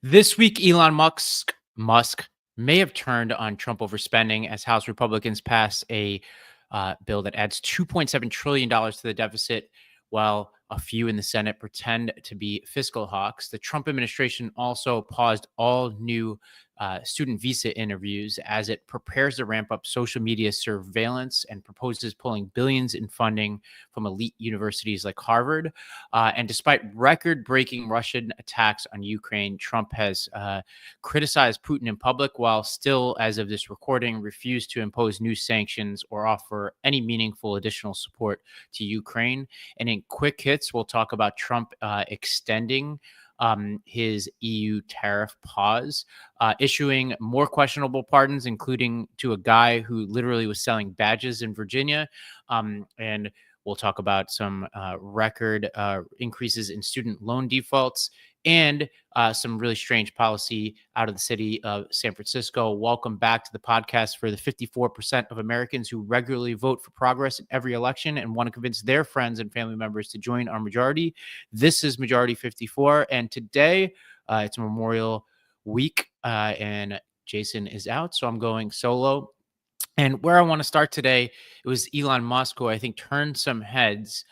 This week, Elon Musk may have turned on Trump over spending as House Republicans pass a bill that adds $2.7 trillion to the deficit, while a few in the Senate pretend to be fiscal hawks. The Trump administration also paused all new student visa interviews as it prepares to ramp up social media surveillance and proposes pulling billions in funding from elite universities like Harvard. And despite record-breaking Russian attacks on Ukraine, Trump has criticized Putin in public while still, as of this recording, refused to impose new sanctions or offer any meaningful additional support to Ukraine. And in quick hits, we'll talk about Trump extending his EU tariff pause, issuing more questionable pardons, including to a guy who literally was selling badges in Virginia. And we'll talk about some record increases in student loan defaults and some really strange policy out of the city of San Francisco. Welcome back to the podcast for the 54% of Americans who regularly vote for progress in every election and want to convince their friends and family members to join our majority. This is Majority 54, and today it's Memorial Week, and Jason is out, so I'm going solo. And where I want to start today, it was Elon Musk, who I think turned some heads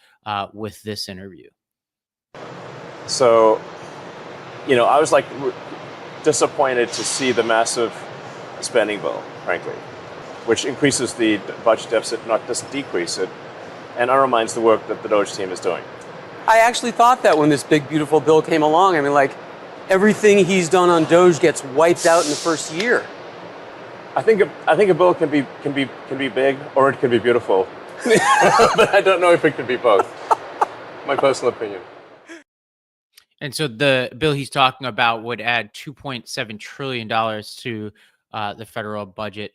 with this interview. So, I was disappointed to see the massive spending bill, frankly, which increases the budget deficit, not just decrease it, and undermines the work that the Doge team is doing. I actually thought that when this big, beautiful bill came along. I mean, everything he's done on Doge gets wiped out in the first year. I think a bill can be big or it can be beautiful, but I don't know if it can be both. My personal opinion. And so the bill he's talking about would add $2.7 trillion to the federal budget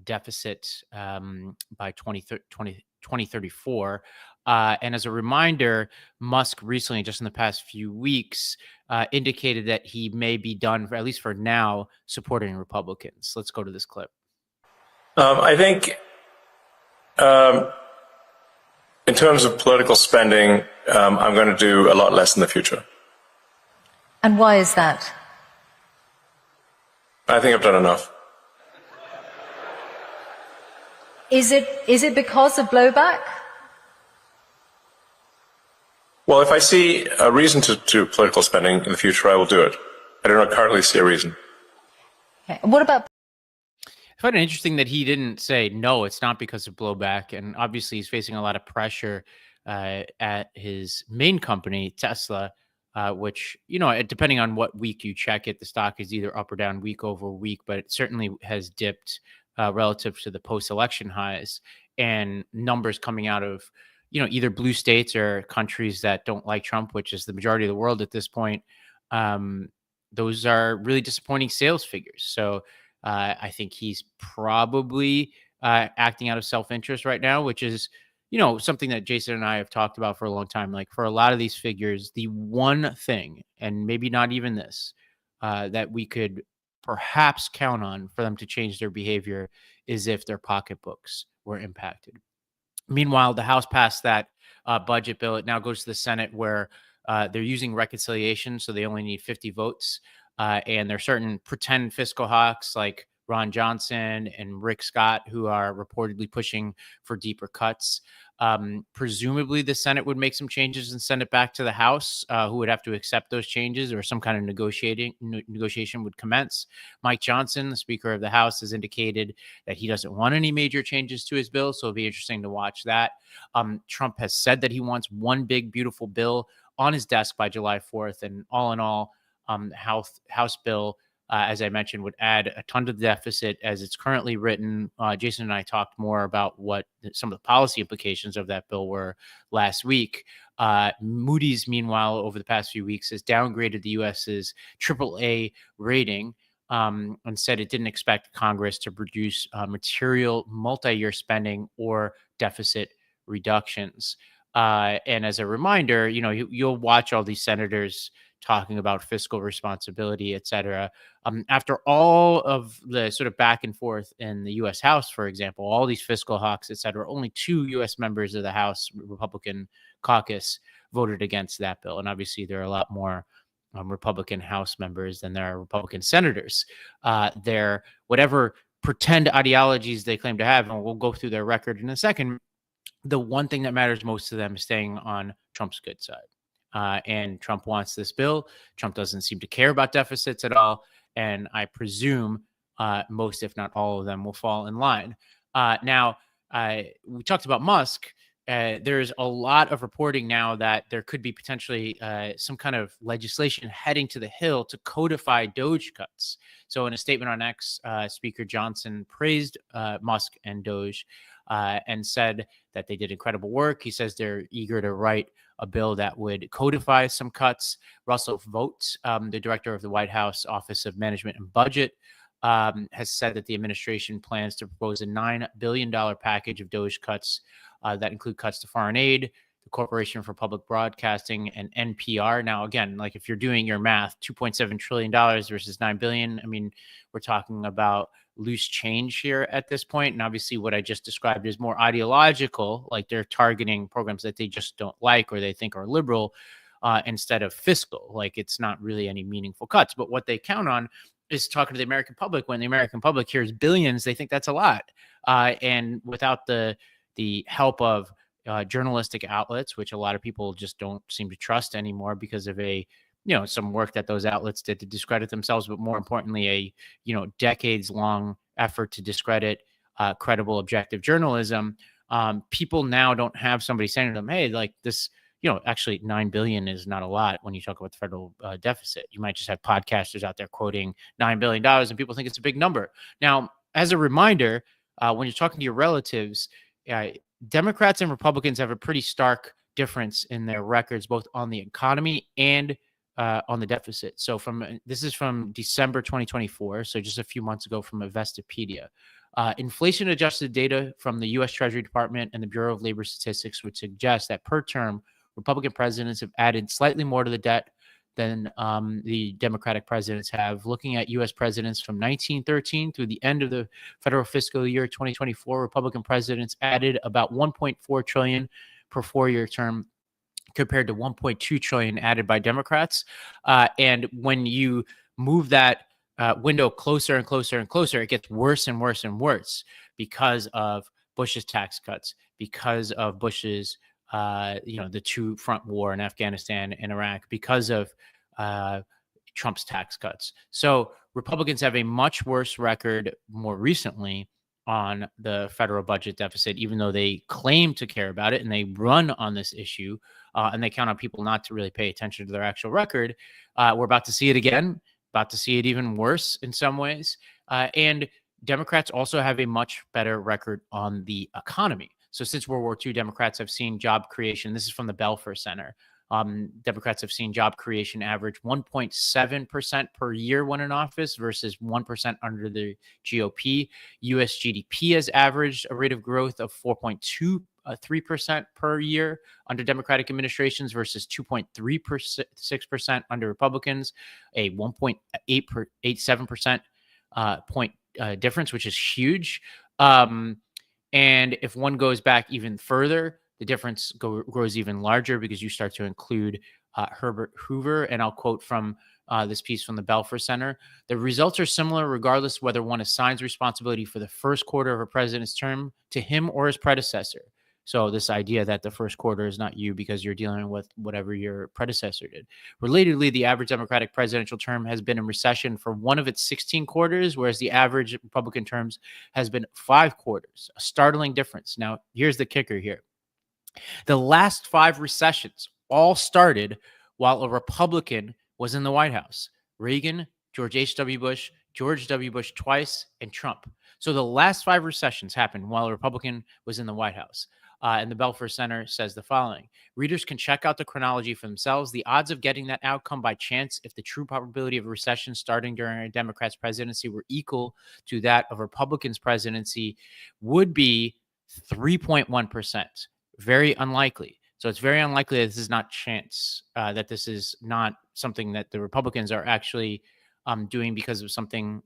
deficit by 2034. And as a reminder, Musk recently, just in the past few weeks, indicated that he may be done, at least for now, supporting Republicans. Let's go to this clip. I think in terms of political spending, I'm going to do a lot less in the future. And why is that? I think I've done enough. Is it because of blowback? Well, if I see a reason to do political spending in the future, I will do it. I do not currently see a reason. Okay. And what about? I find it interesting that he didn't say, no, it's not because of blowback. And obviously he's facing a lot of pressure at his main company, Tesla, which, depending on what week you check it, the stock is either up or down week over week, but it certainly has dipped relative to the post-election highs, and numbers coming out of either blue states or countries that don't like Trump, which is the majority of the world at this point. Those are really disappointing sales figures. So I think he's probably acting out of self-interest right now, which is, something that Jason and I have talked about for a long time. Like, for a lot of these figures, the one thing, and maybe not even this, that we could perhaps count on for them to change their behavior is if their pocketbooks were impacted. Meanwhile, the House passed that budget bill. It now goes to the Senate, where they're using reconciliation, so they only need 50 votes. And there are certain pretend fiscal hawks like Ron Johnson and Rick Scott who are reportedly pushing for deeper cuts. Presumably, the Senate would make some changes and send it back to the House, who would have to accept those changes, or some kind of negotiation would commence. Mike Johnson, the Speaker of the House, has indicated that he doesn't want any major changes to his bill, so it'll be interesting to watch that. Trump has said that he wants one big, beautiful bill on his desk by July 4th, and all in all, House bill, as I mentioned, would add a ton to the deficit as it's currently written. Jason and I talked more about what some of the policy implications of that bill were last week. Moody's, meanwhile, over the past few weeks, has downgraded the U.S.'s AAA rating and said it didn't expect Congress to produce material multi-year spending or deficit reductions. And as a reminder, you'll watch all these senators talking about fiscal responsibility, et cetera. After all of the sort of back and forth in the U.S. House, for example, all these fiscal hawks, et cetera, only 2 U.S. members of the House Republican caucus voted against that bill. And obviously there are a lot more Republican House members than there are Republican senators. Their whatever pretend ideologies they claim to have, and we'll go through their record in a second, the one thing that matters most to them is staying on Trump's good side. And Trump wants this bill. Trump doesn't seem to care about deficits at all. And I presume most, if not all of them, will fall in line. Now, we talked about Musk. There's a lot of reporting now that there could be potentially some kind of legislation heading to the Hill to codify Doge cuts. So in a statement on X, Speaker Johnson praised Musk and Doge and said that they did incredible work. He says they're eager to write a bill that would codify some cuts. Russell Vought, the director of the White House Office of Management and Budget, has said that the administration plans to propose a $9 billion package of Doge cuts that include cuts to foreign aid, the Corporation for Public Broadcasting, and NPR. Now, again, like if you're doing your math, $2.7 trillion versus $9 billion, I mean, we're talking about loose change here at this point. And obviously what I just described is more ideological, like they're targeting programs that they just don't like or they think are liberal instead of fiscal. Like it's not really any meaningful cuts. But what they count on is talking to the American public. When the American public hears billions, they think that's a lot. And without the help of journalistic outlets, which a lot of people just don't seem to trust anymore because of some work that those outlets did to discredit themselves, but more importantly, decades long effort to discredit credible, objective journalism. People now don't have somebody saying to them, hey, like this, actually $9 billion is not a lot when you talk about the federal deficit. You might just have podcasters out there quoting $9 billion and people think it's a big number. Now, as a reminder, when you're talking to your relatives, Democrats and Republicans have a pretty stark difference in their records, both on the economy and on the deficit. So this is from December 2024, so just a few months ago from Investopedia. Inflation-adjusted data from the U.S. Treasury Department and the Bureau of Labor Statistics would suggest that per term, Republican presidents have added slightly more to the debt than the Democratic presidents have. Looking at U.S. presidents from 1913 through the end of the federal fiscal year 2024, Republican presidents added about $1.4 trillion per four-year term, compared to $1.2 trillion added by Democrats. And when you move that window closer and closer and closer, it gets worse and worse and worse because of Bush's tax cuts, because of Bush's the two-front war in Afghanistan and Iraq, because of Trump's tax cuts. So Republicans have a much worse record more recently on the federal budget deficit, even though they claim to care about it and they run on this issue and they count on people not to really pay attention to their actual record. We're about to see it again, about to see it even worse in some ways. And Democrats also have a much better record on the economy. So since World War II, Democrats have seen job creation. This is from the Belfer Center. Democrats have seen job creation average 1.7% per year when in office versus 1% under the GOP. U.S. GDP has averaged a rate of growth of 4.23% per year under Democratic administrations versus 2.36% under Republicans, a 1.87% point difference, which is huge. And if one goes back even further, the difference grows even larger because you start to include Herbert Hoover. And I'll quote from this piece from the Belfer Center. The results are similar regardless whether one assigns responsibility for the first quarter of a president's term to him or his predecessor. So this idea that the first quarter is not you because you're dealing with whatever your predecessor did. Relatedly, the average Democratic presidential term has been in recession for one of its 16 quarters, whereas the average Republican terms has been 5 quarters. A startling difference. Now, here's the kicker here. The last 5 recessions all started while a Republican was in the White House. Reagan, George H.W. Bush, George W. Bush twice, and Trump. So the last 5 recessions happened while a Republican was in the White House. And the Belfer Center says the following. Readers can check out the chronology for themselves. The odds of getting that outcome by chance, if the true probability of a recession starting during a Democrat's presidency were equal to that of a Republican's presidency, would be 3.1%. Very unlikely. So it's very unlikely that this is not chance, that this is not something that the Republicans are actually doing because of something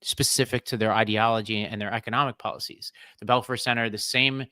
specific to their ideology and their economic policies. The Belfer Center, the same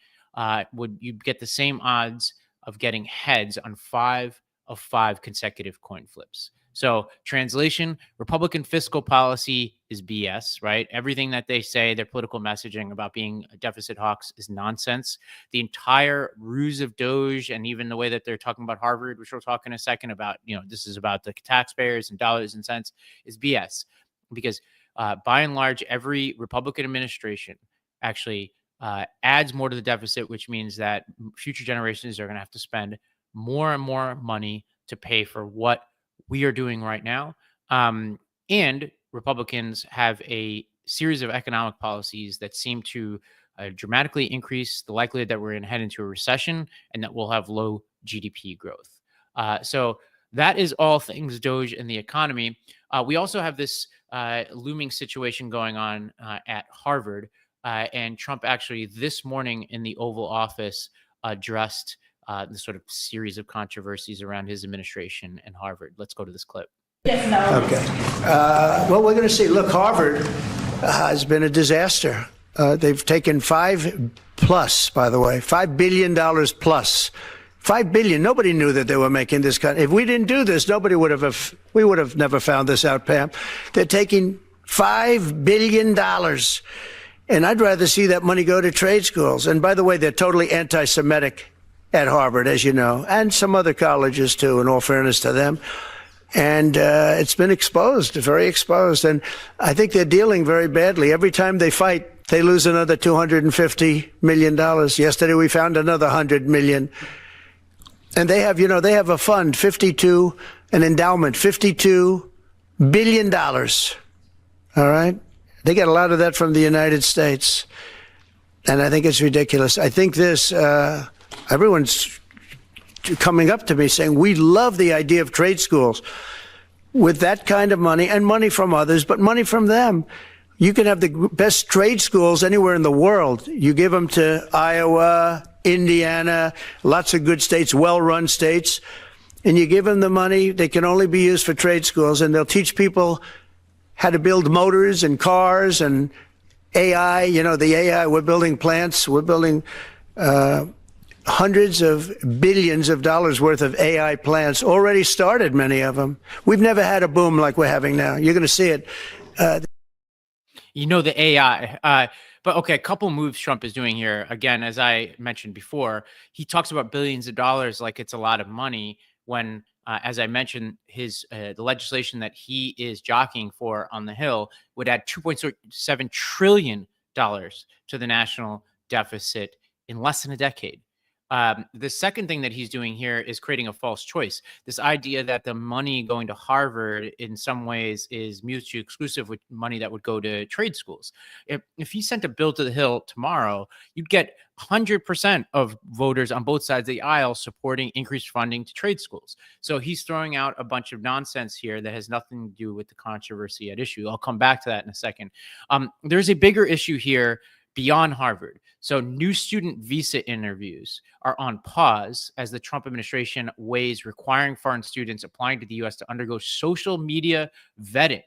you'd get the same odds of getting heads on 5 of 5 consecutive coin flips. So translation, Republican fiscal policy is BS, right? Everything that they say, their political messaging about being deficit hawks is nonsense. The entire ruse of Doge, and even the way that they're talking about Harvard, which we'll talk in a second about, this is about the taxpayers and dollars and cents, is BS. Because by and large, every Republican administration actually adds more to the deficit, which means that future generations are going to have to spend more and more money to pay for what we are doing right now. And Republicans have a series of economic policies that seem to dramatically increase the likelihood that we're going to head into a recession and that we'll have low GDP growth. So that is all things Doge and the economy. We also have this looming situation going on at Harvard. And Trump actually this morning in the Oval Office addressed the sort of series of controversies around his administration and Harvard. Let's go to this clip. Okay. Well, we're going to see. Look, Harvard has been a disaster. They've taken $5 billion plus. $5 billion. Nobody knew that they were making this cut. If we didn't do this, we would have never found this out, Pam. They're taking $5 billion. And I'd rather see that money go to trade schools. And by the way, they're totally anti-Semitic at Harvard, as you know, and some other colleges too, in all fairness to them. And it's been exposed, very exposed. And I think they're dealing very badly. Every time they fight, they lose another $250 million. Yesterday, we found another $100 million. And they have, they have a fund, an endowment, $52 billion. All right? They get a lot of that from the United States. And I think it's ridiculous. I think everyone's coming up to me saying, we love the idea of trade schools with that kind of money and money from others, but money from them. You can have the best trade schools anywhere in the world. You give them to Iowa, Indiana, lots of good states, well-run states, and you give them the money. They can only be used for trade schools, and they'll teach people how to build motors and cars and AI. The AI, we're building plants, we're building hundreds of billions of dollars worth of AI plants, already started, many of them. We've never had a boom like we're having now. You're going to see it. The AI. But okay, a couple moves Trump is doing here. Again, as I mentioned before, he talks about billions of dollars like it's a lot of money when, as I mentioned, the legislation that he is jockeying for on the Hill would add $2.7 trillion to the national deficit in less than a decade. The second thing that he's doing here is creating a false choice. This idea that the money going to Harvard in some ways is mutually exclusive with money that would go to trade schools. If he sent a bill to the Hill tomorrow, you'd get 100% of voters on both sides of the aisle supporting increased funding to trade schools. So he's throwing out a bunch of nonsense here that has nothing to do with the controversy at issue. I'll come back to that in a second. There's a bigger issue here beyond Harvard. So new student visa interviews are on pause as the Trump administration weighs requiring foreign students applying to the U.S. to undergo social media vetting.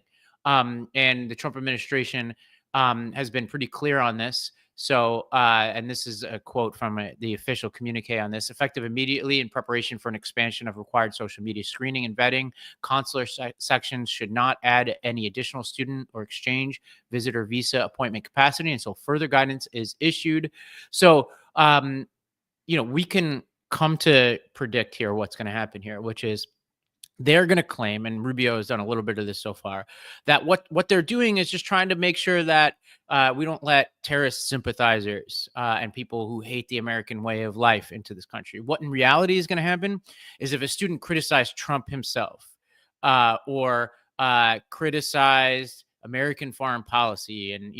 And the Trump administration has been pretty clear on this. So, and this is a quote from the official communique on this: effective immediately in preparation for an expansion of required social media screening and vetting. Consular sections should not add any additional student or exchange visitor visa appointment capacity until further guidance is issued. So, we can come to predict here what's going to happen here, which is they're going to claim, and Rubio has done a little bit of this so far, that what they're doing is just trying to make sure that we don't let terrorist sympathizers and people who hate the American way of life into this country. What in reality is going to happen is if a student criticized Trump himself or criticized American foreign policy and,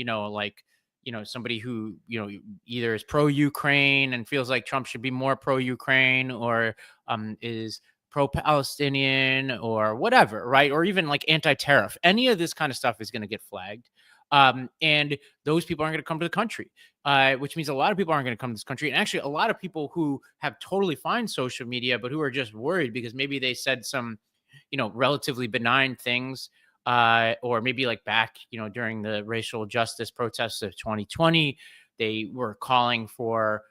somebody who, either is pro-Ukraine and feels like Trump should be more pro-Ukraine or is pro-Palestinian or whatever, right? Or even like anti-tariff. Any of this kind of stuff is going to get flagged. And those people aren't going to come to the country, which means a lot of people aren't going to come to this country. And actually, a lot of people who have totally fine social media, but who are just worried because maybe they said some, relatively benign things, or maybe like back, during the racial justice protests of 2020, they were calling for,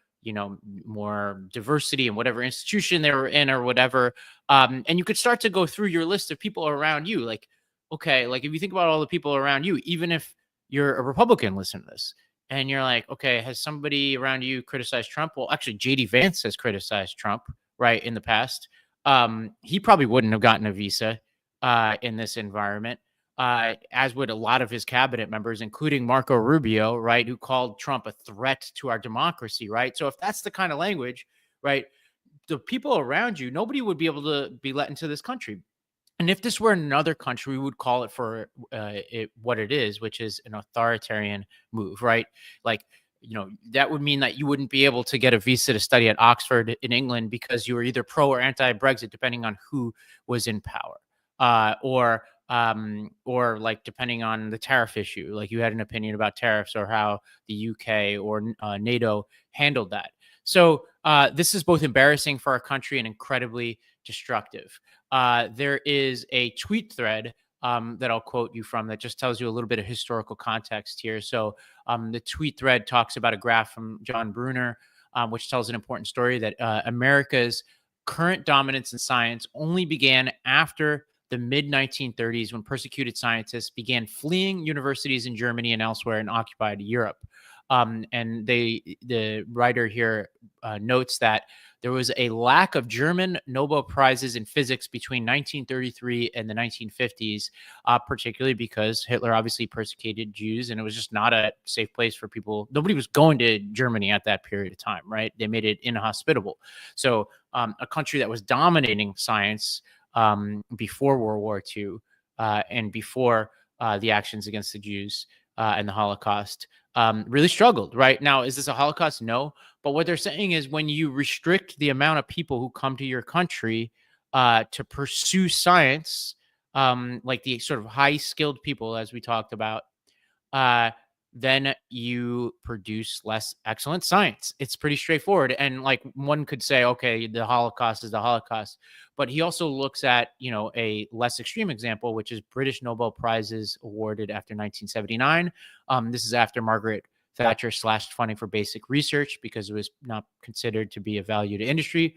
more diversity in whatever institution they were in or whatever. And you could start to go through your list of people around you. Like, okay, like if you think about all the people around you, even if you're a Republican, listen to this. And you're like, okay, has somebody around you criticized Trump? Well, actually, JD Vance has criticized Trump, right, in the past. He probably wouldn't have gotten a visa in this environment, as would a lot of his cabinet members, including Marco Rubio, right, who called Trump a threat to our democracy, right? So if that's the kind of language, right, the people around you, nobody would be able to be let into this country. And if this were another country, we would call it for what it is, which is an authoritarian move, right? Like, that would mean that you wouldn't be able to get a visa to study at Oxford in England because you were either pro or anti-Brexit, depending on who was in power, or like depending on the tariff issue, like you had an opinion about tariffs or how the UK or NATO handled that. So this is both embarrassing for our country and incredibly destructive. There is a tweet thread that I'll quote you from that just tells you a little bit of historical context here. So the tweet thread talks about a graph from John Brunner, which tells an important story that America's current dominance in science only began after the mid 1930s when persecuted scientists began fleeing universities in Germany and elsewhere and occupied Europe. And the writer here notes that there was a lack of German Nobel Prizes in physics between 1933 and the 1950s, particularly because Hitler obviously persecuted Jews, and it was just not a safe place for people. Nobody was going to Germany at that period of time, right? They made it inhospitable. So a country that was dominating science before World War II and before the actions against the Jews and the Holocaust really struggled. Right now, is this a Holocaust? No. But what they're saying is when you restrict the amount of people who come to your country to pursue science, like the sort of high skilled people, as we talked about, then you produce less excellent science. It's pretty straightforward. And like one could say, okay, the Holocaust is the Holocaust. But he also looks at, a less extreme example, which is British Nobel Prizes awarded after 1979. This is after Margaret Thatcher slashed funding for basic research because it was not considered to be a value to industry.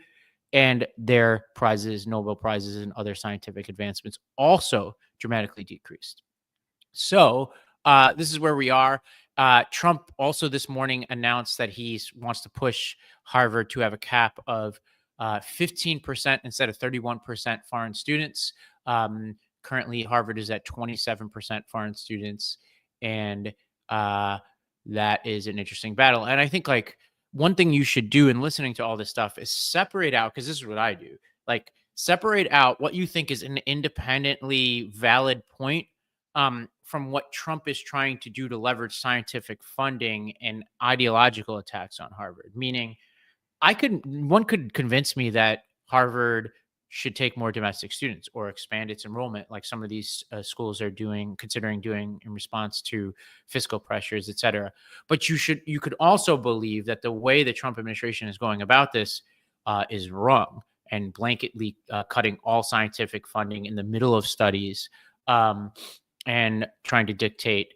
And their prizes, Nobel Prizes, and other scientific advancements also dramatically decreased. So this is where we are. Trump also this morning announced that he wants to push Harvard to have a cap of 15% instead of 31% foreign students. Currently, Harvard is at 27% foreign students, and that is an interesting battle. And I think like one thing you should do in listening to all this stuff is separate out, because this is what I do, like separate out what you think is an independently valid point from what Trump is trying to do to leverage scientific funding and ideological attacks on Harvard. Meaning, one could convince me that Harvard should take more domestic students or expand its enrollment, like some of these schools are considering doing in response to fiscal pressures, et cetera. But you could also believe that the way the Trump administration is going about this is wrong and blanketly cutting all scientific funding in the middle of studies. And trying to dictate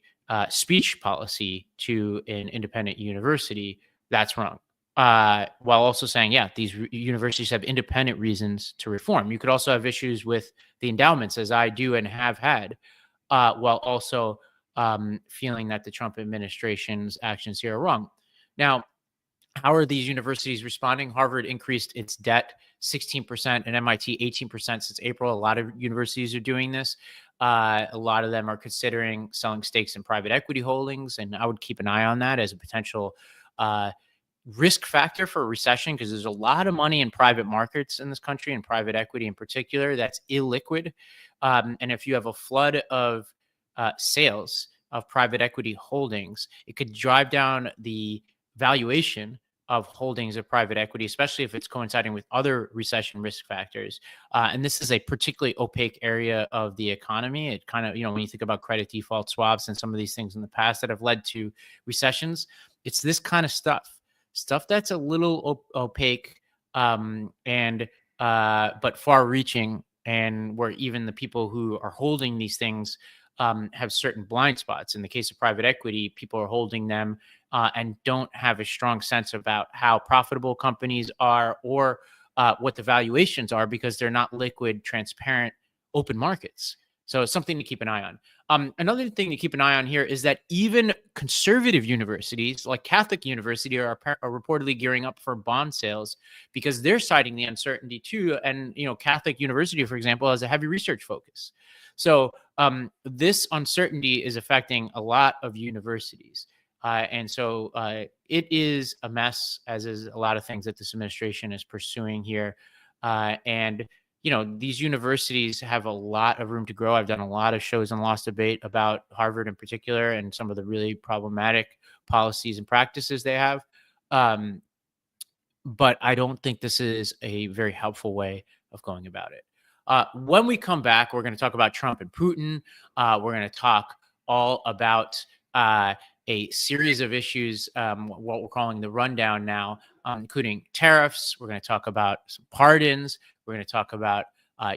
speech policy to an independent university, that's wrong. While also saying, yeah, these universities have independent reasons to reform. You could also have issues with the endowments, as I do and have had, while also feeling that the Trump administration's actions here are wrong. Now, how are these universities responding? Harvard increased its debt 16% and MIT 18% since April. A lot of universities are doing this. A lot of them are considering selling stakes in private equity holdings, and I would keep an eye on that as a potential risk factor for a recession, because there's a lot of money in private markets in this country, and private equity in particular, that's illiquid. And if you have a flood of sales of private equity holdings, it could drive down the valuation of holdings of private equity, especially if it's coinciding with other recession risk factors. And this is a particularly opaque area of the economy. It kind of, when you think about credit default swaps and some of these things in the past that have led to recessions, it's this kind of stuff that's a little opaque but far-reaching and where even the people who are holding these things have certain blind spots. In the case of private equity, people are holding them and don't have a strong sense about how profitable companies are or what the valuations are because they're not liquid, transparent, open markets. So it's something to keep an eye on. Another thing to keep an eye on here is that even conservative universities like Catholic University are reportedly gearing up for bond sales because they're citing the uncertainty too. And, Catholic University, for example, has a heavy research focus. So this uncertainty is affecting a lot of universities. And so it is a mess, as is a lot of things that this administration is pursuing here. And these universities have a lot of room to grow. I've done a lot of shows on Lost Debate about Harvard in particular and some of the really problematic policies and practices they have. But I don't think this is a very helpful way of going about it. When we come back, we're going to talk about Trump and Putin. We're going to talk all about a series of issues, what we're calling the rundown now, including tariffs. We're going to talk about some pardons. We're going to talk about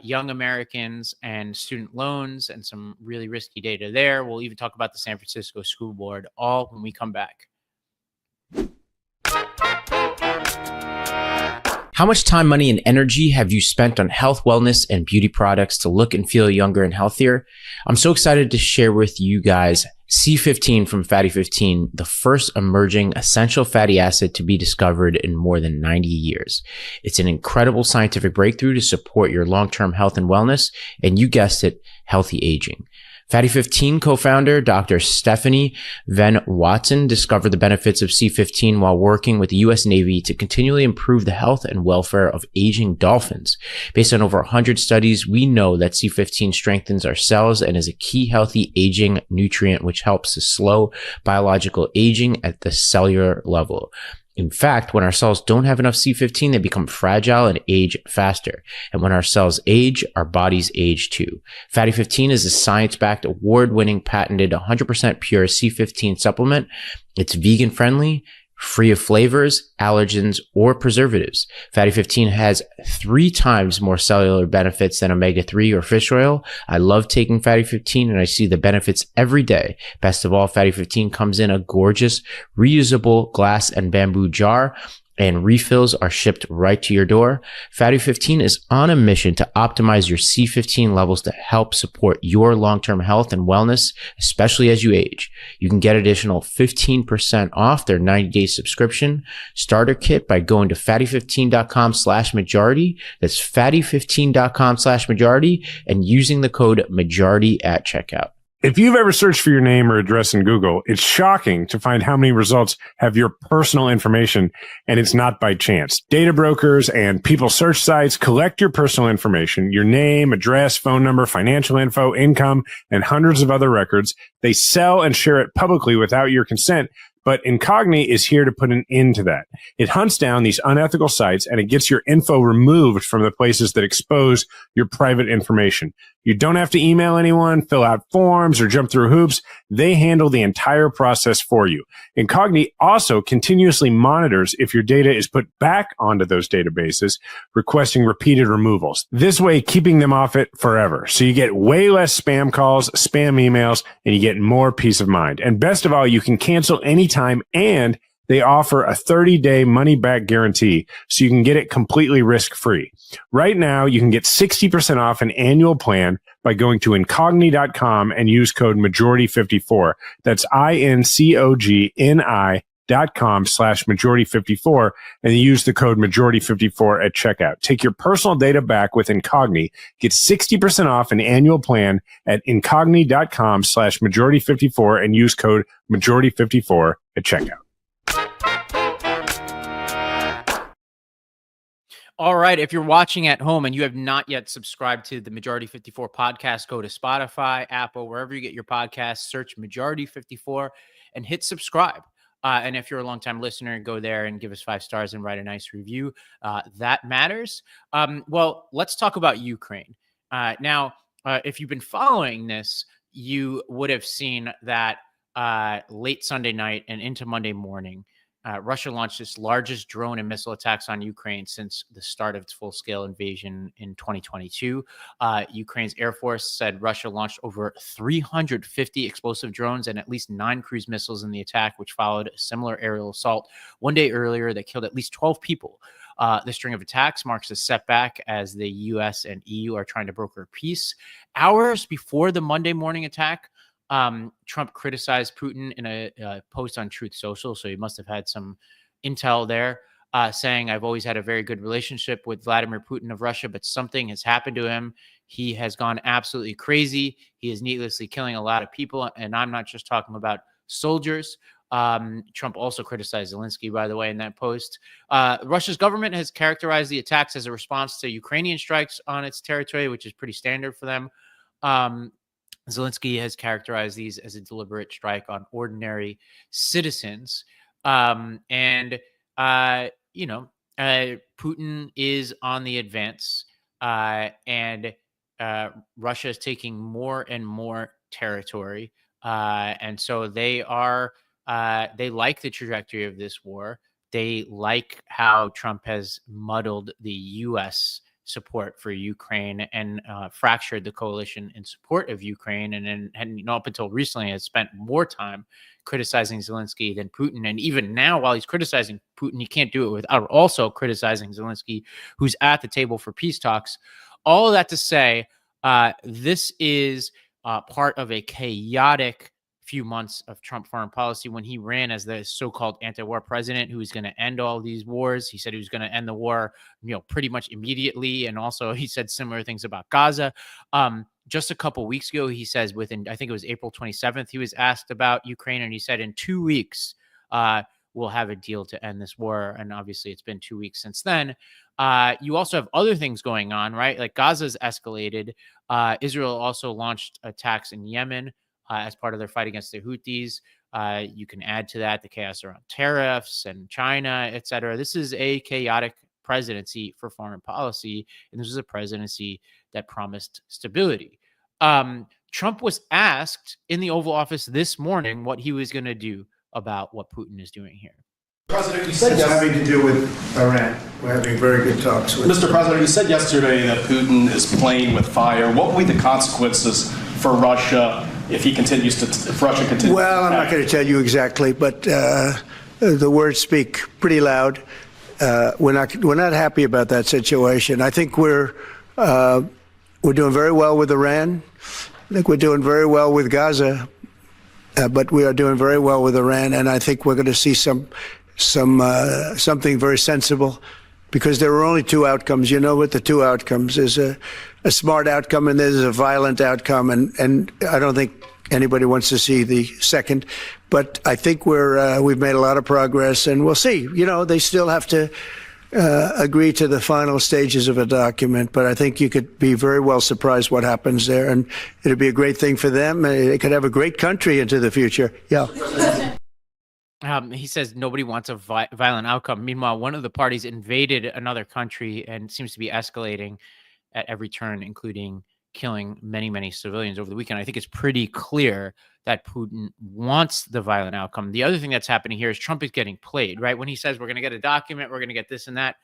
young Americans and student loans and some really risky data there. We'll even talk about the San Francisco School Board, all when we come back. How much time, money, and energy have you spent on health, wellness, and beauty products to look and feel younger and healthier? I'm so excited to share with you guys C15 from Fatty 15, the first emerging essential fatty acid to be discovered in more than 90 years. It's an incredible scientific breakthrough to support your long-term health and wellness, and you guessed it, healthy aging. Fatty 15 co-founder Dr. Stephanie Venn Watson discovered the benefits of C15 while working with the U.S. Navy to continually improve the health and welfare of aging dolphins. Based on over 100 studies, we know that C15 strengthens our cells and is a key healthy aging nutrient which helps to slow biological aging at the cellular level. In fact, when our cells don't have enough C15, they become fragile and age faster. And when our cells age, our bodies age too. Fatty 15 is a science-backed, award-winning, patented, 100% pure C15 supplement. It's vegan friendly, free of flavors, allergens, or preservatives. Fatty 15 has 3 times more cellular benefits than omega-3 or fish oil. I love taking Fatty 15 and I see the benefits every day. Best of all, Fatty 15 comes in a gorgeous, reusable glass and bamboo jar, and refills are shipped right to your door. Fatty 15 is on a mission to optimize your C15 levels to help support your long-term health and wellness, especially as you age. You can get additional 15% off their 90-day subscription starter kit by going to fatty15.com/majority. That's fatty15.com/majority and using the code majority at checkout. If you've ever searched for your name or address in Google, it's shocking to find how many results have your personal information, and it's not by chance. Data brokers and people search sites collect your personal information, your name, address, phone number, financial info, income, and hundreds of other records. They sell and share it publicly without your consent. But Incogni is here to put an end to that. It hunts down these unethical sites and it gets your info removed from the places that expose your private information. You don't have to email anyone, fill out forms, or jump through hoops. They handle the entire process for you. Incogni also continuously monitors if your data is put back onto those databases, requesting repeated removals. This way, keeping them off it forever. So you get way less spam calls, spam emails, and you get more peace of mind. And best of all, you can cancel anytime, and they offer a 30-day money-back guarantee, so you can get it completely risk-free. Right now, you can get 60% off an annual plan by going to incogni.com and use code majority54. That's incogni.com/majority54 and use the code majority54 at checkout. Take your personal data back with Incogni. Get 60% off an annual plan at incogni.com/majority54 and use code majority54 at checkout. All right. If you're watching at home and you have not yet subscribed to the Majority 54 podcast, go to Spotify, Apple, wherever you get your podcasts, search Majority 54 and hit subscribe. And if you're a longtime listener, go there and give us 5 stars and write a nice review. That matters. Well, let's talk about Ukraine. Now, if you've been following this, you would have seen that late Sunday night and into Monday morning, Russia launched its largest drone and missile attacks on Ukraine since the start of its full-scale invasion in 2022. Ukraine's Air Force said Russia launched over 350 explosive drones and at least 9 cruise missiles in the attack, which followed a similar aerial assault one day earlier that killed at least 12 people. The string of attacks marks a setback as the U.S. and EU are trying to broker peace. Hours before the Monday morning attack, Trump criticized Putin in a post on Truth Social, so he must have had some intel there, saying, "I've always had a very good relationship with Vladimir Putin of Russia, but something has happened to him. He has gone absolutely crazy. He is needlessly killing a lot of people, and I'm not just talking about soldiers." Trump also criticized Zelensky, by the way, in that post. Russia's government has characterized the attacks as a response to Ukrainian strikes on its territory, which is pretty standard for them. Zelensky has characterized these as a deliberate strike on ordinary citizens. Putin is on the advance, and Russia is taking more and more territory. And so they like the trajectory of this war. They like how Trump has muddled the U.S. support for Ukraine and fractured the coalition in support of Ukraine, and up until recently has spent more time criticizing Zelensky than Putin. And even now, while he's criticizing Putin, he can't do it without also criticizing Zelensky, who's at the table for peace talks. All of that to say, this is part of a chaotic few months of Trump foreign policy. When he ran as the so-called anti-war president who was going to end all these wars, he said he was going to end the war, pretty much immediately. And also he said similar things about Gaza. Just a couple weeks ago, he says I think it was April 27th, he was asked about Ukraine, and he said in 2 weeks, we'll have a deal to end this war. And obviously it's been 2 weeks since then. You also have other things going on, right? Like Gaza's escalated. Israel also launched attacks in Yemen as part of their fight against the Houthis. You can add to that the chaos around tariffs and China, et cetera. This is a chaotic presidency for foreign policy, and this is a presidency that promised stability. Trump was asked in the Oval Office this morning what he was going to do about what Putin is doing here. President, you said having to do with Iran. We're having very good talks with Mr. President, you said yesterday that Putin is playing with fire. What will be the consequences for Russia if Russia continues? Well, I'm not going to tell you exactly, but the words speak pretty loud. We're not happy about that situation. I think we're doing very well with Iran. I think we're doing very well with Gaza, but we are doing very well with Iran, and I think we're going to see something very sensible, because there are only 2 outcomes. You know what the 2 outcomes is: a smart outcome and there's a violent outcome, and I don't think anybody wants to see the second. But I think we've made a lot of progress, and we'll see. They still have to agree to the final stages of a document, but I think you could be very well surprised what happens there, and it'd be a great thing for them. They could have a great country into the future. Yeah. He says nobody wants a violent outcome. Meanwhile, one of the parties invaded another country and seems to be escalating at every turn, including killing many, many civilians over the weekend. I think it's pretty clear that Putin wants the violent outcome. The other thing that's happening here is Trump is getting played, right? When he says we're going to get a document, we're going to get this and that,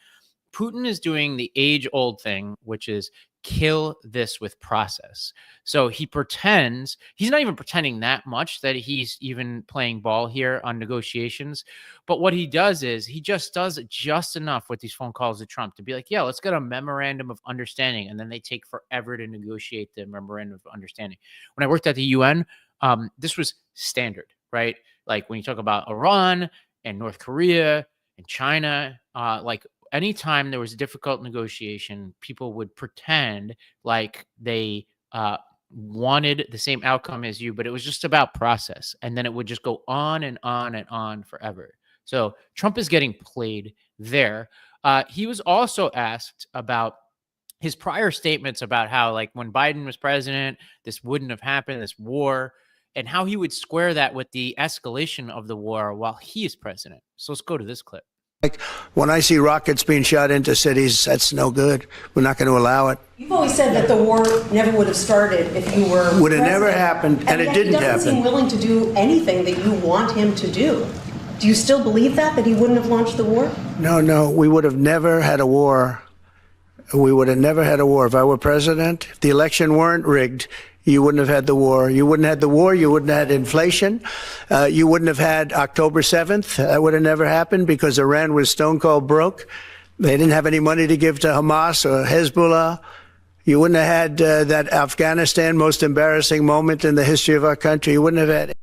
Putin is doing the age-old thing, which is kill this with process. So he pretends, he's not even pretending that much that he's even playing ball here on negotiations. But what he does is he just does just enough with these phone calls to Trump to be like, yeah, let's get a memorandum of understanding. And then they take forever to negotiate the memorandum of understanding. When I worked at the UN, this was standard, right? Like when you talk about Iran and North Korea and China, anytime there was a difficult negotiation, people would pretend like they wanted the same outcome as you, but it was just about process. And then it would just go on and on and on forever. So Trump is getting played there. He was also asked about his prior statements about how, like, when Biden was president, this wouldn't have happened, this war, and how he would square that with the escalation of the war while he is president. So let's go to this clip. Like when I see rockets being shot into cities, that's no good. We're not going to allow it. You've always said that the war never would have started if you were would have never happened, and it didn't happen. He doesn't seem willing to do anything that you want him to do. Do you still believe that he wouldn't have launched the war? No, we would have never had a war. We would have never had a war. If I were president, if the election weren't rigged, you wouldn't have had the war. You wouldn't have had the war. You wouldn't have had inflation. You wouldn't have had October 7th. That would have never happened because Iran was stone cold broke. They didn't have any money to give to Hamas or Hezbollah. You wouldn't have had that Afghanistan most embarrassing moment in the history of our country. You wouldn't have had it.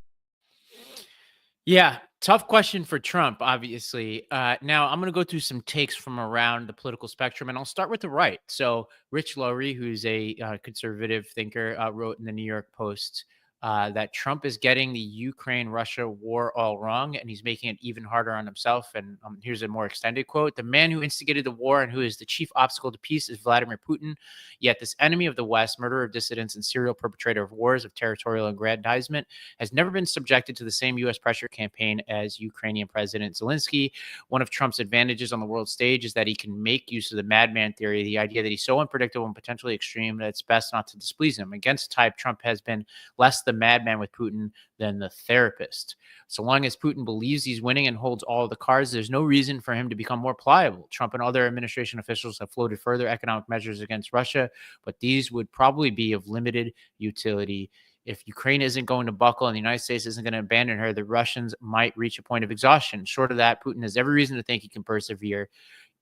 Yeah, tough question for Trump, obviously. Now, I'm going to go through some takes from around the political spectrum, and I'll start with the right. So Rich Lowry, who's a conservative thinker, wrote in the New York Post that Trump is getting the Ukraine-Russia war all wrong, and he's making it even harder on himself. And here's a more extended quote. The man who instigated the war and who is the chief obstacle to peace is Vladimir Putin. Yet this enemy of the West, murderer of dissidents and serial perpetrator of wars of territorial aggrandizement, has never been subjected to the same U.S. pressure campaign as Ukrainian President Zelensky. One of Trump's advantages on the world stage is that he can make use of the madman theory, the idea that he's so unpredictable and potentially extreme that it's best not to displease him. Against type, Trump has been less the madman with Putin than the therapist. So long as Putin believes he's winning and holds all the cards, there's no reason for him to become more pliable. Trump and other administration officials have floated further economic measures against Russia, but these would probably be of limited utility. If Ukraine isn't going to buckle and the United States isn't going to abandon her, the Russians might reach a point of exhaustion. Short of that, Putin has every reason to think he can persevere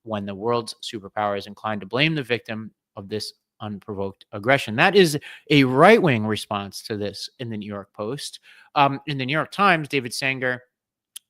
when the world's superpower is inclined to blame the victim of this unprovoked aggression. That is a right-wing response to this in the New York Post. In the New York Times, David Sanger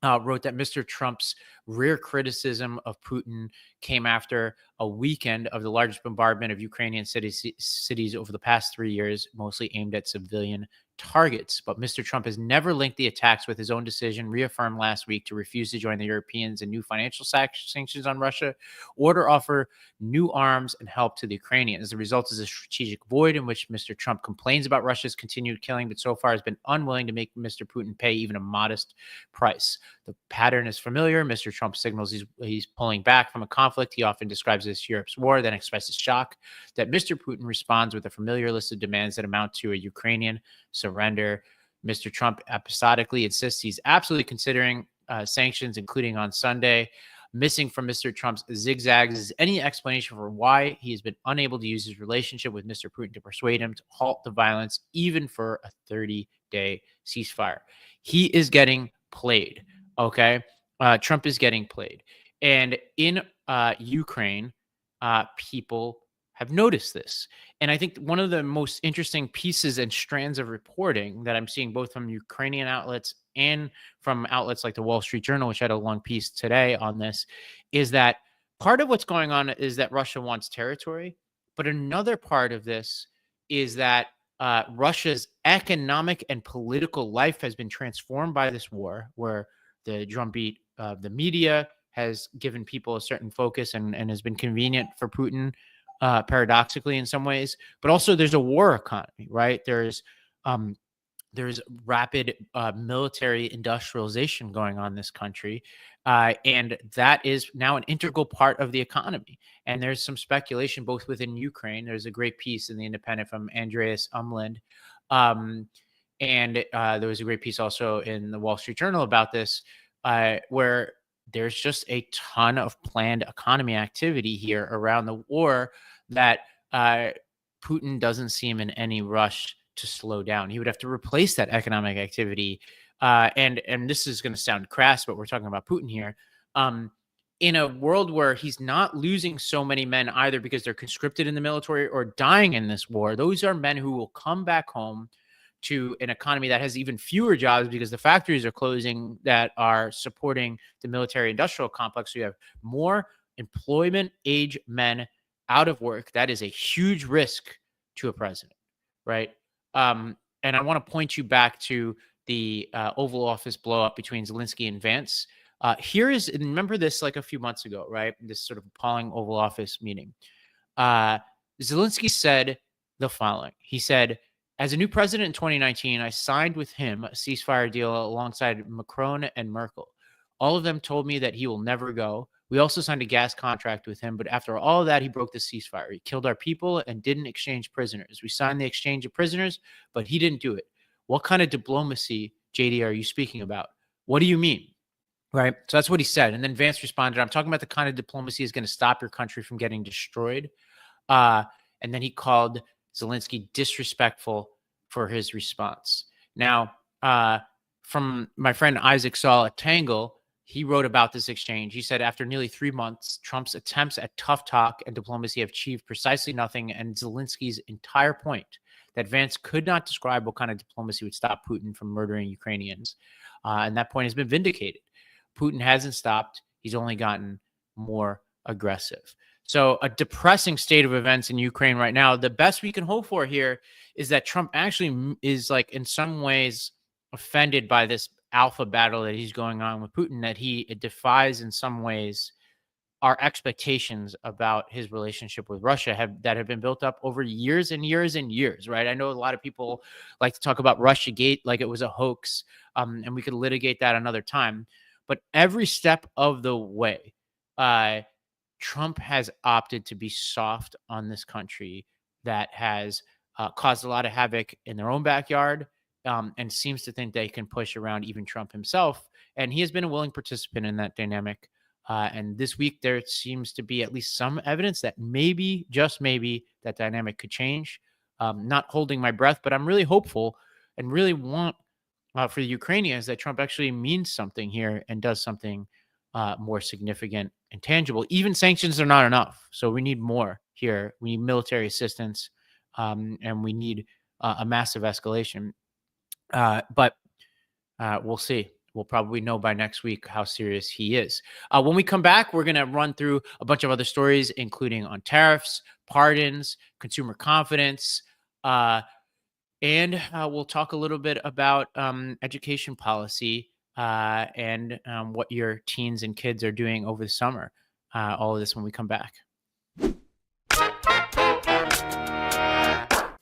wrote that Mr. Trump's rare criticism of Putin came after a weekend of the largest bombardment of Ukrainian cities over the past 3 years, mostly aimed at civilian targets. But Mr. Trump has never linked the attacks with his own decision, reaffirmed last week, to refuse to join the Europeans in new financial sanctions on Russia or to offer new arms and help to the Ukrainians. The result is a strategic void in which Mr. Trump complains about Russia's continued killing, but so far has been unwilling to make Mr. Putin pay even a modest price. The pattern is familiar. Mr. Trump signals he's pulling back from a conflict he often describes as Europe's war, then expresses shock that Mr. Putin responds with a familiar list of demands that amount to a Ukrainian surrender. Mr. Trump episodically insists he's absolutely considering sanctions, including on Sunday. Missing from Mr. Trump's zigzags is any explanation for why he has been unable to use his relationship with Mr. Putin to persuade him to halt the violence, even for a 30-day ceasefire. He is getting played, okay? Trump is getting played. And in Ukraine, people have noticed this. And I think one of the most interesting pieces and strands of reporting that I'm seeing both from Ukrainian outlets and from outlets like the Wall Street Journal, which had a long piece today on this, is that part of what's going on is that Russia wants territory. But another part of this is that Russia's economic and political life has been transformed by this war, where the drumbeat of the media has given people a certain focus and has been convenient for Putin, paradoxically in some ways. But also there's a war economy, right? There's rapid military industrialization going on in this country. And that is now an integral part of the economy. And there's some speculation both within Ukraine. There's a great piece in The Independent from Andreas Umland. And there was a great piece also in the Wall Street Journal about this, where there's just a ton of planned economy activity here around the war that Putin doesn't seem in any rush to slow down. He would have to replace that economic activity. And this is going to sound crass, but we're talking about Putin here. In a world where he's not losing so many men either because they're conscripted in the military or dying in this war, those are men who will come back home to an economy that has even fewer jobs because the factories are closing that are supporting the military industrial complex. So you have more employment age men out of work. That is a huge risk to a president, right? And I want to point you back to the Oval Office blow up between Zelensky and Vance. Remember this like a few months ago, right? This sort of appalling Oval Office meeting. Zelensky said the following. He said, as a new president in 2019, I signed with him a ceasefire deal alongside Macron and Merkel. All of them told me that he will never go. We also signed a gas contract with him, but after all of that, he broke the ceasefire. He killed our people and didn't exchange prisoners. We signed the exchange of prisoners, but he didn't do it. What kind of diplomacy, JD, are you speaking about? What do you mean? Right. So that's what he said. And then Vance responded, I'm talking about the kind of diplomacy is going to stop your country from getting destroyed. Uh, and then he called Zelensky disrespectful for his response. Now, from my friend Isaac Saul at Tangle, he wrote about this exchange. He said, after nearly 3 months, Trump's attempts at tough talk and diplomacy have achieved precisely nothing. And Zelensky's entire point that Vance could not describe what kind of diplomacy would stop Putin from murdering Ukrainians. And that point has been vindicated. Putin hasn't stopped. He's only gotten more aggressive. So a depressing state of events in Ukraine right now. The best we can hope for here is that Trump actually is like in some ways offended by this alpha battle that he's going on with Putin, that it defies in some ways our expectations about his relationship with Russia that have been built up over years and years and years, right? I know a lot of people like to talk about Russiagate like it was a hoax, and we could litigate that another time. But every step of the way, Trump has opted to be soft on this country that has caused a lot of havoc in their own backyard, and seems to think they can push around even Trump himself. And he has been a willing participant in that dynamic. And this week, there seems to be at least some evidence that maybe, just maybe, that dynamic could change. Not holding my breath, but I'm really hopeful and really want for the Ukrainians that Trump actually means something here and does something more significant and tangible. Even sanctions are not enough. So we need more here. We need military assistance, and we need a massive escalation. But we'll see. We'll probably know by next week how serious he is. When we come back, we're going to run through a bunch of other stories, including on tariffs, pardons, consumer confidence, and we'll talk a little bit about education policy and what your teens and kids are doing over the summer. All of this when we come back.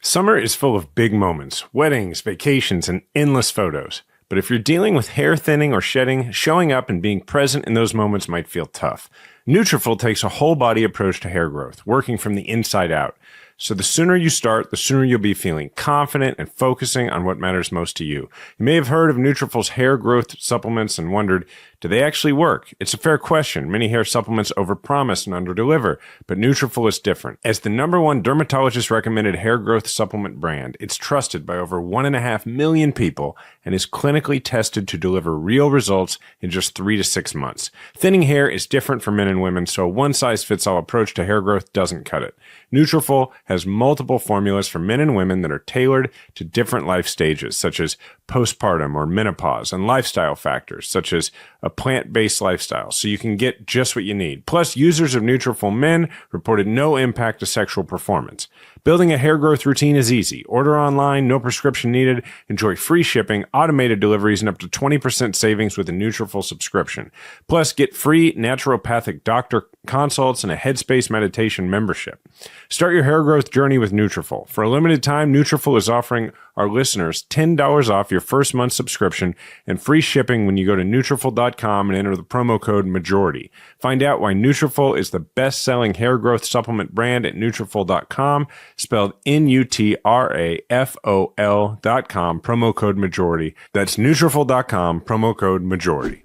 Summer is full of big moments, weddings, vacations, and endless photos. But if you're dealing with hair thinning or shedding, showing up and being present in those moments might feel tough. Nutrafol takes a whole body approach to hair growth, working from the inside out. So the sooner you start, the sooner you'll be feeling confident and focusing on what matters most to you. You may have heard of Nutrafol's hair growth supplements and wondered, do they actually work? It's a fair question. Many hair supplements overpromise and underdeliver, but Nutrafol is different. As the #1 dermatologist-recommended hair growth supplement brand, it's trusted by over 1.5 million people and is clinically tested to deliver real results in just 3 to 6 months. Thinning hair is different for men and women, so a one-size-fits-all approach to hair growth doesn't cut it. Nutrafol has multiple formulas for men and women that are tailored to different life stages, such as postpartum or menopause, and lifestyle factors, such as a plant-based lifestyle, so you can get just what you need. Plus, users of Nutrafol Men reported no impact to sexual performance. Building a hair growth routine is easy. Order online, no prescription needed. Enjoy free shipping, automated deliveries, and up to 20% savings with a Nutrafol subscription. Plus, get free naturopathic doctor consults and a Headspace meditation membership. Start your hair growth journey with Nutrafol. For a limited time, Nutrafol is offering our listeners $10 off your first month subscription and free shipping when you go to Nutrafol.com and enter the promo code MAJORITY. Find out why Nutrafol is the best-selling hair growth supplement brand at Nutrafol.com, spelled Nutrafol.com, promo code MAJORITY. That's Nutrafol.com, promo code MAJORITY.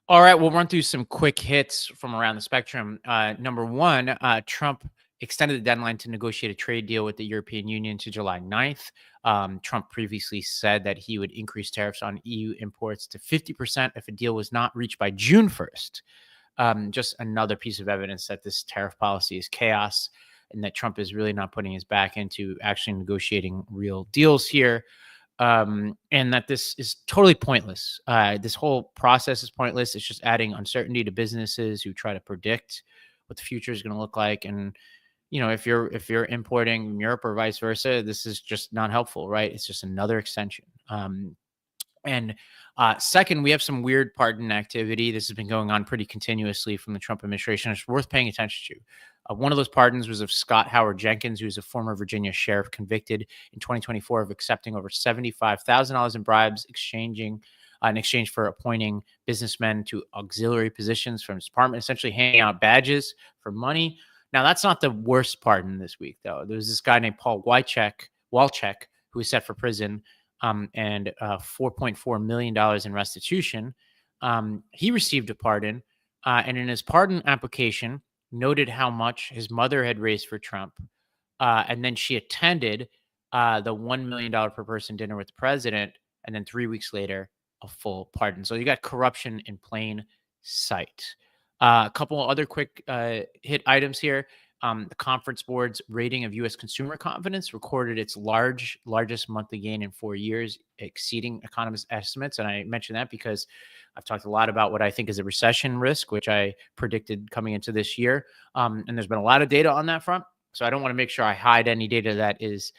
All right, we'll run through some quick hits from around the spectrum. Number one, Trump extended the deadline to negotiate a trade deal with the European Union to July 9th. Trump previously said that he would increase tariffs on EU imports to 50% if a deal was not reached by June 1st. Just another piece of evidence that this tariff policy is chaos and that Trump is really not putting his back into actually negotiating real deals here. And that this is totally pointless. This whole process is pointless. It's just adding uncertainty to businesses who try to predict what the future is going to look like. And, you know, if you're importing from Europe or vice versa, this is just not helpful, right? It's just another extension. Second, we have some weird pardon activity. This has been going on pretty continuously from the Trump administration. It's worth paying attention to. One of those pardons was of Scott Howard Jenkins, who is a former Virginia sheriff convicted in 2024 of accepting over $75,000 in bribes in exchange for appointing businessmen to auxiliary positions from his department, essentially handing out badges for money. Now, that's not the worst pardon this week, though. There was this guy named Paul Walchek, who was set for prison and $4.4 million in restitution. He received a pardon, and in his pardon application, noted how much his mother had raised for Trump. And then she attended the $1 million per person dinner with the president. And then 3 weeks later, a full pardon. So you got corruption in plain sight. A couple of other quick hit items here. The Conference Board's rating of U.S. consumer confidence recorded its largest monthly gain in 4 years, exceeding economists' estimates. And I mentioned that because I've talked a lot about what I think is a recession risk, which I predicted coming into this year. And there's been a lot of data on that front. So I don't want to make sure I hide any data that is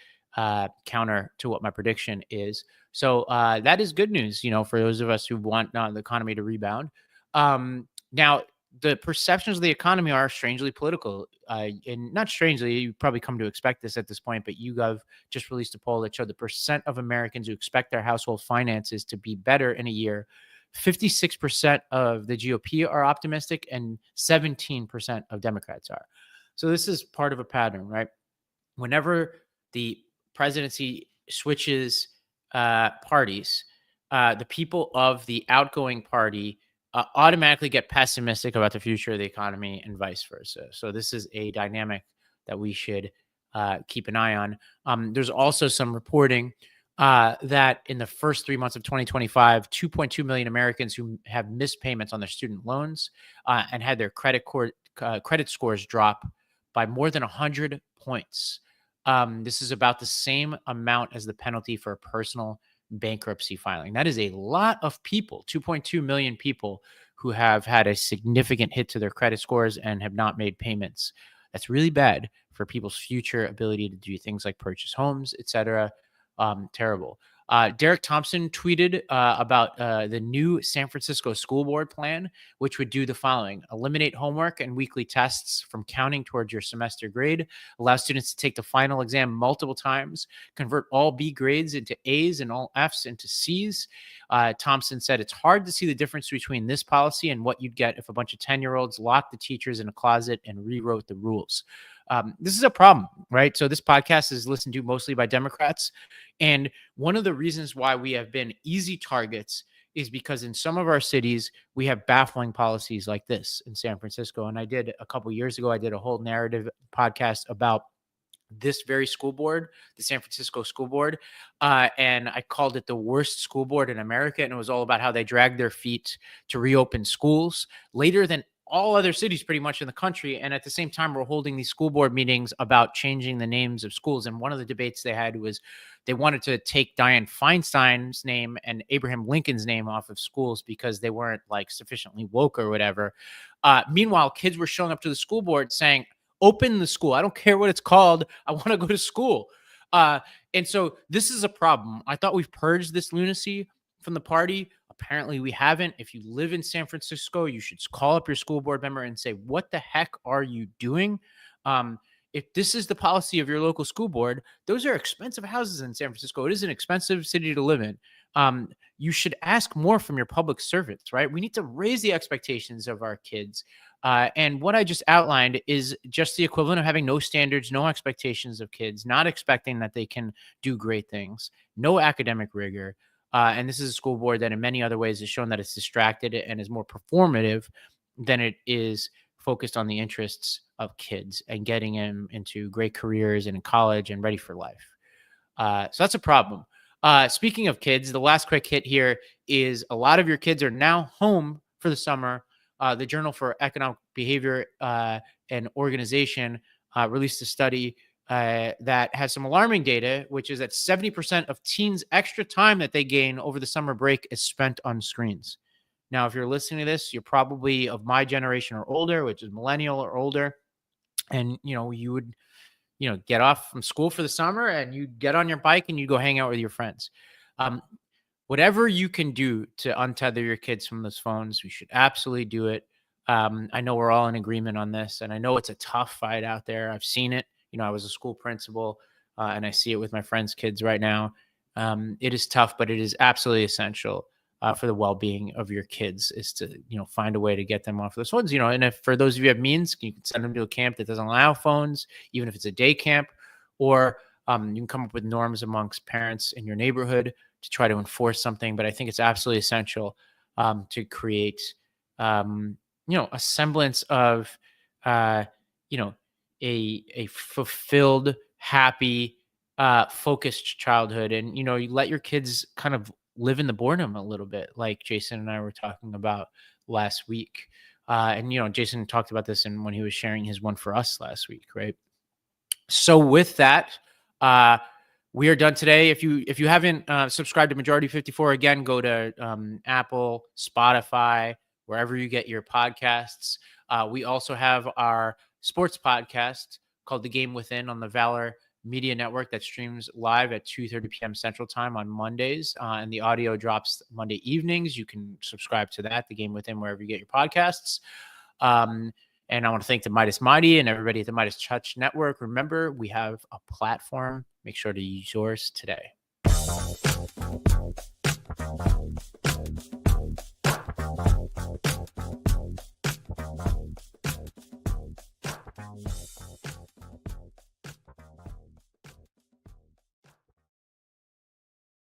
counter to what my prediction is. So that is good news, for those of us who want the economy to rebound. Now, the perceptions of the economy are strangely political, and not strangely, you probably come to expect this at this point, but YouGov just released a poll that showed the percent of Americans who expect their household finances to be better in a year. 56% of the GOP are optimistic and 17% of Democrats are. So this is part of a pattern, right? Whenever the presidency switches parties, the people of the outgoing party automatically get pessimistic about the future of the economy and vice versa. So this is a dynamic that we should keep an eye on. There's also some reporting that in the first 3 months of 2025, 2.2 million Americans who have missed payments on their student loans and had their credit scores drop by more than 100 points. This is about the same amount as the penalty for a personal bankruptcy filing. That is a lot of people, 2.2 million people who have had a significant hit to their credit scores and have not made payments. That's really bad for people's future ability to do things like purchase homes, etc. Terrible. Derek Thompson tweeted about the new San Francisco school board plan, which would do the following: eliminate homework and weekly tests from counting towards your semester grade, allow students to take the final exam multiple times, convert all B grades into A's and all F's into C's. Thompson said it's hard to see the difference between this policy and what you'd get if a bunch of 10-year-olds locked the teachers in a closet and rewrote the rules. This is a problem, right? So this podcast is listened to mostly by Democrats. And one of the reasons why we have been easy targets is because in some of our cities, we have baffling policies like this in San Francisco. And I did a couple years ago, I did a whole narrative podcast about this very school board, the San Francisco school board. And I called it the worst school board in America. And it was all about how they dragged their feet to reopen schools later than all other cities pretty much in the country. And at the same time, we're holding these school board meetings about changing the names of schools. And one of the debates they had was they wanted to take Dianne Feinstein's name and Abraham Lincoln's name off of schools because they weren't like sufficiently woke or whatever. Meanwhile, kids were showing up to the school board saying, open the school. I don't care what it's called. I want to go to school. And so this is a problem. I thought we've purged this lunacy from the party. Apparently we haven't. If you live in San Francisco, you should call up your school board member and say, what the heck are you doing? If this is the policy of your local school board, those are expensive houses in San Francisco. It is an expensive city to live in. You should ask more from your public servants, right? We need to raise the expectations of our kids. And what I just outlined is just the equivalent of having no standards, no expectations of kids, not expecting that they can do great things, no academic rigor. And this is a school board that in many other ways has shown that it's distracted and is more performative than it is focused on the interests of kids and getting them into great careers and in college and ready for life. So that's a problem. Speaking of kids, the last quick hit here is a lot of your kids are now home for the summer. The Journal for Economic Behavior and Organization released a study that has some alarming data, which is that 70% of teens' extra time that they gain over the summer break is spent on screens. Now, if you're listening to this, you're probably of my generation or older, which is millennial or older. And, you would, get off from school for the summer and you get on your bike and you go hang out with your friends. Whatever you can do to untether your kids from those phones, we should absolutely do it. I know we're all in agreement on this, and I know it's a tough fight out there. I've seen it. I was a school principal, and I see it with my friends' kids right now. It is tough, but it is absolutely essential for the well-being of your kids is to, find a way to get them off those phones. And if for those of you who have means, you can send them to a camp that doesn't allow phones, even if it's a day camp, or You can come up with norms amongst parents in your neighborhood to try to enforce something, but I think it's absolutely essential to create, a semblance of, a fulfilled, happy, focused childhood. And, you let your kids kind of live in the boredom a little bit, like Jason and I were talking about last week. And, Jason talked about this when he was sharing his one for us last week, right? So with that, we are done today. If you haven't subscribed to Majority 54, again, go to Apple, Spotify, wherever you get your podcasts. We also have our sports podcast called The Game Within on the Valor Media Network that streams live at 2:30 p.m. Central Time on Mondays, and the audio drops Monday evenings. You can subscribe to that, The Game Within, wherever you get your podcasts. And I want to thank the Meidas Mighty and everybody at the MeidasTouch Network. Remember, we have a platform. Make sure to use yours today.